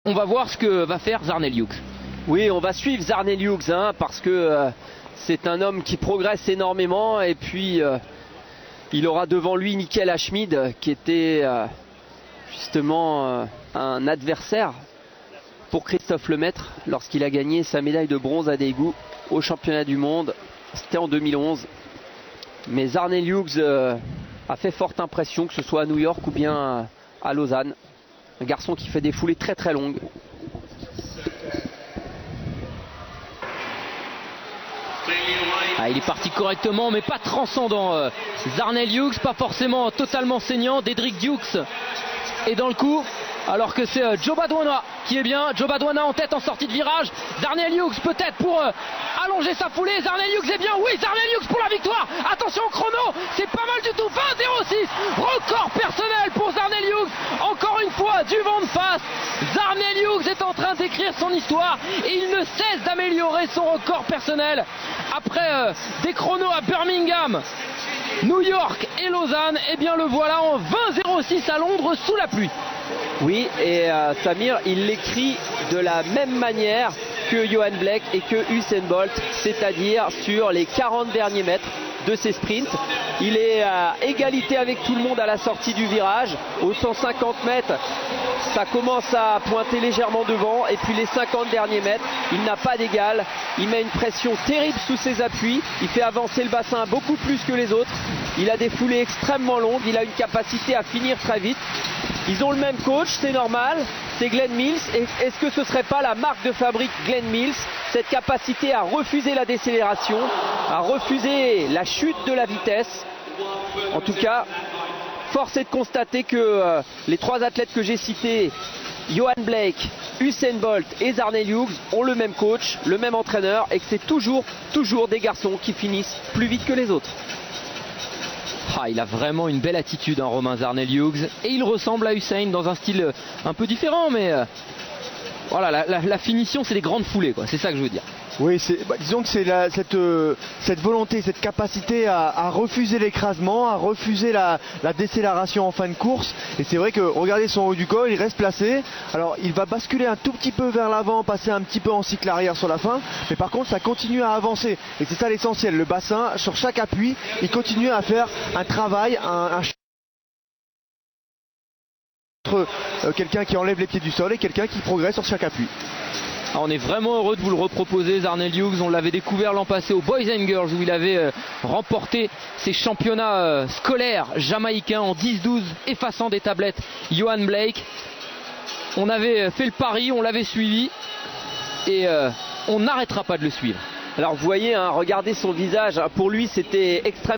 On va voir ce que va faire Zharnel Hughes. Oui, on va suivre Zharnel Hughes parce que c'est un homme qui progresse énormément et puis il aura devant lui Mikael Ashmid qui était justement un adversaire pour Christophe Lemaître lorsqu'il a gagné sa médaille de bronze à Daegu au championnat du monde. C'était en 2011. Mais Zharnel Hughes a fait forte impression, que ce soit à New York ou bien à Lausanne. Un garçon qui fait des foulées très très longues. Il est parti correctement mais pas transcendant. Zharnel Hughes, pas forcément totalement saignant. Dedrick Dukes est dans le coup. Alors que c'est Joe Badwana qui est bien. Joe Badwana en tête en sortie de virage. Zharnel Hughes peut-être pour allonger sa foulée. Zharnel Hughes est bien. Oui, Zharnel Hughes pour la victoire. Attention au chrono. C'est pas mal du tout. 20,06. Record personnel pour Zharnel Hughes. Encore une fois, du vent de face. Zharnel Hughes est en train d'écrire son histoire. Et il ne cesse d'améliorer son record personnel. Après des chronos à Birmingham, New York et Lausanne, et bien le voilà en 20,06 à Londres sous la pluie. Oui, et Samir, il l'écrit de la même manière que Johan Blake et que Usain Bolt, c'est-à-dire sur les 40 derniers mètres de ses sprints. Il est à égalité avec tout le monde à la sortie du virage. Aux 150 mètres, ça commence à pointer légèrement devant. Et puis les 50 derniers mètres, il n'a pas d'égal. Il met une pression terrible sous ses appuis. Il fait avancer le bassin beaucoup plus que les autres. Il a des foulées extrêmement longues. Il a une capacité à finir très vite. Ils ont le même coach, c'est normal, c'est Glenn Mills. Est-ce que ce ne serait pas la marque de fabrique Glenn Mills, cette capacité à refuser la décélération, à refuser la chute de la vitesse? En tout cas, force est de constater que les trois athlètes que j'ai cités, Johan Blake, Usain Bolt et Zharnel Hughes, ont le même coach, le même entraîneur, et que c'est toujours des garçons qui finissent plus vite que les autres. Il a vraiment une belle attitude, Romain Zharnel Hughes, et il ressemble à Usain dans un style un peu différent, mais voilà, la finition, c'est des grandes foulées, quoi. C'est ça que je veux dire. Oui, disons que c'est cette volonté, cette capacité à refuser l'écrasement, à refuser la décélération en fin de course. Et c'est vrai que, regardez son haut du col, il reste placé. Alors il va basculer un tout petit peu vers l'avant, passer un petit peu en cycle arrière sur la fin. Mais par contre, ça continue à avancer. Et c'est ça l'essentiel. Le bassin, sur chaque appui, il continue à faire un travail, entre quelqu'un qui enlève les pieds du sol et quelqu'un qui progresse sur chaque appui. On est vraiment heureux de vous le reproposer, Zharnel Hughes. On l'avait découvert l'an passé aux Boys and Girls où il avait remporté ses championnats scolaires jamaïcains en 10-12, effaçant des tablettes Johan Blake. On avait fait le pari, on l'avait suivi et on n'arrêtera pas de le suivre. Alors vous voyez, regardez son visage, pour lui c'était extrêmement